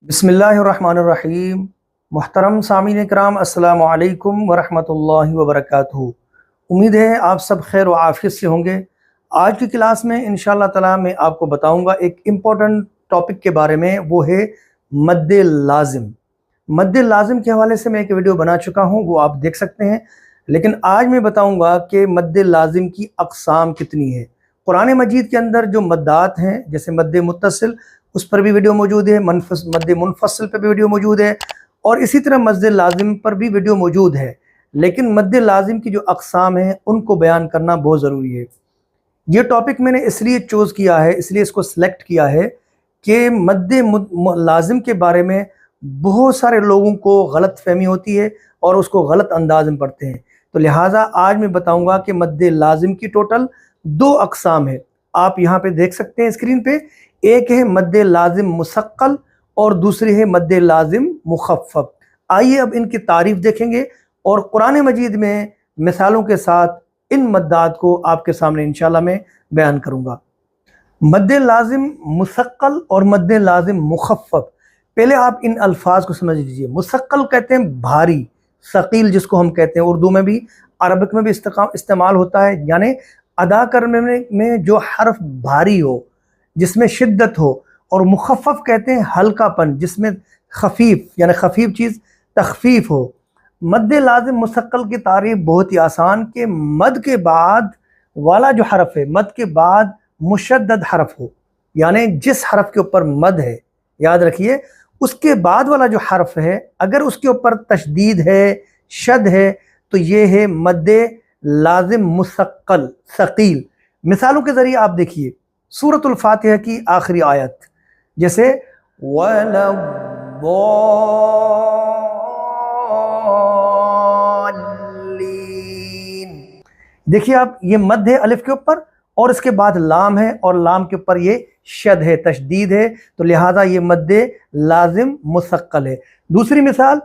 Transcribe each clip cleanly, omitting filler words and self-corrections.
بسم اللہ الرحمن الرحیم۔ محترم سامعین اکرام، السلام علیکم ورحمۃ اللہ وبرکاتہ۔ امید ہے آپ سب خیر و عافیت سے ہوں گے۔ آج کی کلاس میں انشاءاللہ تعالیٰ میں آپ کو بتاؤں گا ایک امپورٹنٹ ٹاپک کے بارے میں، وہ ہے مد لازم۔ مد لازم کے حوالے سے میں ایک ویڈیو بنا چکا ہوں، وہ آپ دیکھ سکتے ہیں، لیکن آج میں بتاؤں گا کہ مد لازم کی اقسام کتنی ہے۔ قرآن مجید کے اندر جو مدات ہیں، جیسے مد متصل، اس پر بھی ویڈیو موجود ہے، مد منفصل پر بھی ویڈیو موجود ہے، اور اسی طرح مد لازم پر بھی ویڈیو موجود ہے، لیکن مد لازم کی جو اقسام ہیں ان کو بیان کرنا بہت ضروری ہے۔ یہ ٹاپک میں نے اس لیے چوز کیا ہے، اس لیے اس کو سلیکٹ کیا ہے کہ مد لازم کے بارے میں بہت سارے لوگوں کو غلط فہمی ہوتی ہے اور اس کو غلط انداز میں پڑھتے ہیں، تو لہٰذا آج میں بتاؤں گا کہ مد لازم کی ٹوٹل 2 اقسام ہے۔ آپ یہاں پہ دیکھ سکتے ہیں اسکرین پہ، ایک ہے مد لازم مثقل اور دوسری ہے مد لازم مخفف۔ آئیے اب ان کی تعریف دیکھیں گے اور قرآن مجید میں مثالوں کے ساتھ ان مدات کو آپ کے سامنے انشاءاللہ میں بیان کروں گا۔ مد لازم مثقل اور مد لازم مخفف، پہلے آپ ان الفاظ کو سمجھ لیجئے۔ مثقل کہتے ہیں بھاری، ثقیل جس کو ہم کہتے ہیں، اردو میں بھی عربک میں بھی استعمال ہوتا ہے، یعنی ادا کرنے میں جو حرف بھاری ہو، جس میں شدت ہو، اور مخفف کہتے ہیں ہلکا پن، جس میں خفیف، یعنی خفیف چیز تخفیف ہو۔ مد لازم مثقل کی تعریف بہت ہی آسان، کہ مد کے بعد والا جو حرف ہے، مد کے بعد مشدد حرف ہو، یعنی جس حرف کے اوپر مد ہے، یاد رکھیے، اس کے بعد والا جو حرف ہے اگر اس کے اوپر تشدید ہے، شد ہے، تو یہ ہے مد لازم مثقل ثقیل۔ مثالوں کے ذریعے آپ دیکھیے سورۃ الفاتحہ کی آخری آیت، جیسے وَلَا الضَّالِّينَ، دیکھیے آپ، یہ مد ہے الف کے اوپر اور اس کے بعد لام ہے، اور لام کے اوپر یہ شد ہے، تشدید ہے، تو لہٰذا یہ مد لازم مثقل ہے۔ دوسری مثال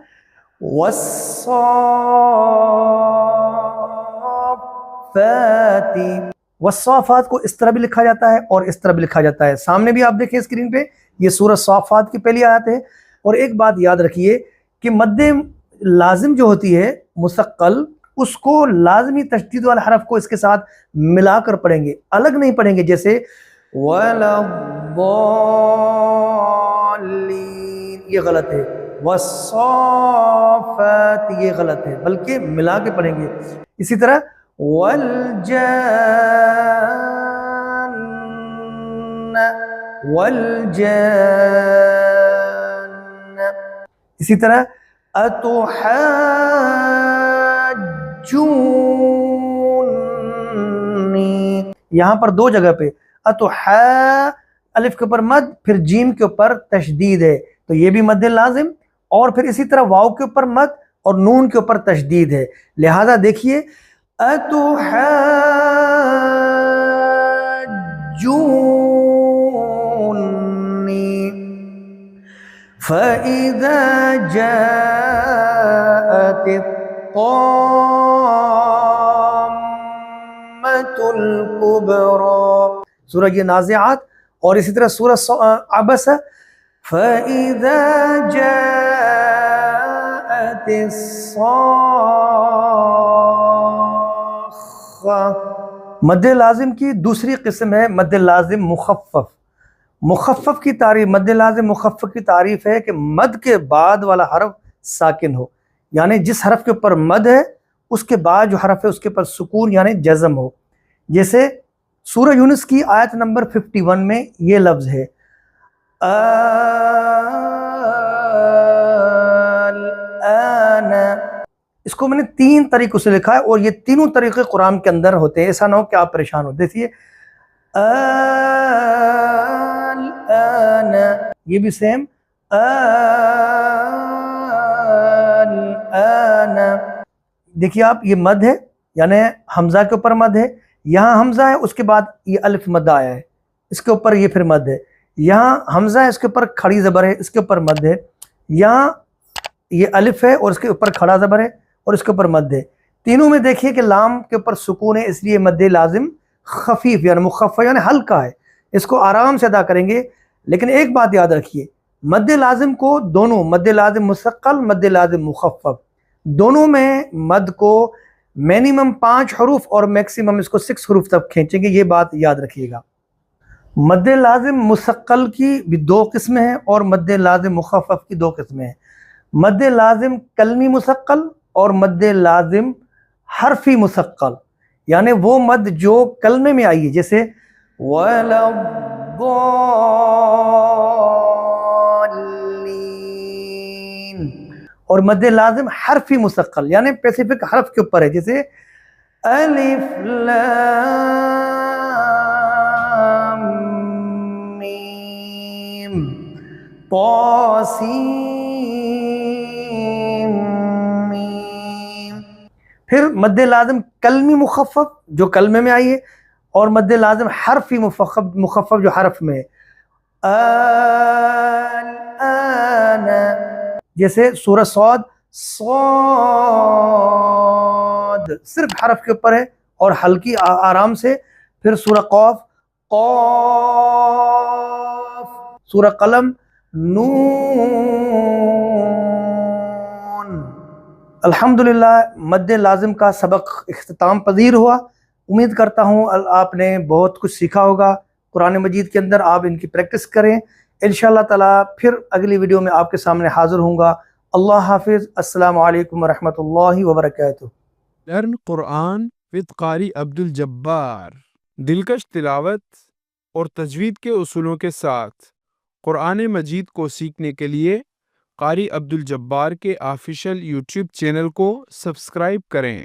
والصافات کو اس طرح بھی لکھا جاتا ہے اور اس طرح بھی لکھا جاتا ہے۔ سامنے بھی آپ دیکھیں اسکرین پہ، یہ سورۃ صافات کی پہلی آیت ہے۔ اور ایک بات یاد رکھیے کہ مد لازم جو ہوتی ہے مثقل، اس کو لازمی تشدید والے حرف کو اس کے ساتھ ملا کر پڑھیں گے، الگ نہیں پڑھیں گے، جیسے وَلَا الضَّالِّينَ، یہ غلط ہے، والصافات یہ غلط ہے، بلکہ ملا کے پڑھیں گے۔ اسی طرح والجان، اسی طرح اتحاجونی، یہاں پر 2 جگہ پہ الف کے اوپر مد، پھر جیم کے اوپر تشدید ہے، تو یہ بھی مد لازم، اور پھر اسی طرح واو کے اوپر مد اور نون کے اوپر تشدید ہے، لہذا دیکھیے اتحاجونی فَإِذَا جَاءَتِ الطَّامَّةُ الْكُبْرَى، سورہ یہ نازعات، اور اسی طرح سورہ عبس فَإِذَا جَاءَتِ الصَّاخَّةُ۔ مد لازم کی دوسری قسم ہے مد لازم مخفف۔ مخفف کی تعریف، مد لازم مخفف کی تعریف ہے کہ مد کے بعد والا حرف ساکن ہو، یعنی جس حرف کے اوپر مد ہے اس کے بعد جو حرف ہے اس کے اوپر سکون یعنی جزم ہو، جیسے سورہ یونس کی آیت نمبر 51 میں یہ لفظ ہے الآن۔ اس کو میں نے 3 طریقوں سے لکھا ہے، اور یہ تینوں طریقے قرآن کے اندر ہوتے ہیں، ایسا نہ ہو کہ آپ پریشان ہو۔ دیکھیے الآن، یہ بھی سیم الآن، دیکھیے آپ، یہ مد ہے، یعنی حمزہ کے اوپر مد ہے، یہاں حمزہ ہے، اس کے بعد یہ الف مد آیا ہے، اس کے اوپر یہ پھر مد ہے، یہاں حمزہ ہے، اس کے اوپر کھڑی زبر ہے، اس کے اوپر مد ہے، یہاں یہ الف ہے اور اس کے اوپر کھڑا زبر ہے اور اس کے اوپر مد ہے۔ تینوں میں دیکھیے کہ لام کے اوپر سکون ہے، اس لیے مد لازم خفیف یعنی مخفف یعنی ہلکا ہے، اس کو آرام سے ادا کریں گے۔ لیکن ایک بات یاد رکھیے، مد لازم کو دونوں مد لازم مستقل مد لازم مخفف دونوں میں مد کو مینیمم 5 حروف اور میکسیمم اس کو 6 حروف تک کھینچیں گے، یہ بات یاد رکھیے گا۔ مد لازم مستقل کی بھی 2 قسمیں ہیں اور مد لازم مخفف کی 2 قسمیں ہیں۔ مد لازم کلمی مستقل اور مد لازم حرفی مستقل، یعنی وہ مد جو کلمے میں آئی ہے، جیسے وَلَا الضَّالِّينَ، اور مد لازم حرفی مستقل یعنی اسپیسیفک حرف کے اوپر ہے، جیسے الف لام میم طاسیم میم۔ پھر مد لازم کلمی مخفف جو کلمے میں آئی ہے، اور مد لازم حرفی مخفف جو حرف میں ہے، الآن، جیسے سورہ صاد صاد صرف حرف کے اوپر ہے اور ہلکی آرام سے۔ پھر سورہ قاف قاف، سورہ قلم نون۔ الحمدللہ مد لازم کا سبق اختتام پذیر ہوا۔ امید کرتا ہوں آپ نے بہت کچھ سیکھا ہوگا قرآن مجید کے اندر، آپ ان کی پریکٹس کریں۔ انشاءاللہ تعالیٰ پھر اگلی ویڈیو میں آپ کے سامنے حاضر ہوں گا۔ اللہ حافظ، السلام علیکم ورحمۃ اللہ وبرکاتہ۔ لرن قرآن وذ قاری عبدالجبار، دلکش تلاوت اور تجوید کے اصولوں کے ساتھ قرآن مجید کو سیکھنے کے لیے قاری عبدالجبار کے آفیشیل یوٹیوب چینل کو سبسکرائب کریں۔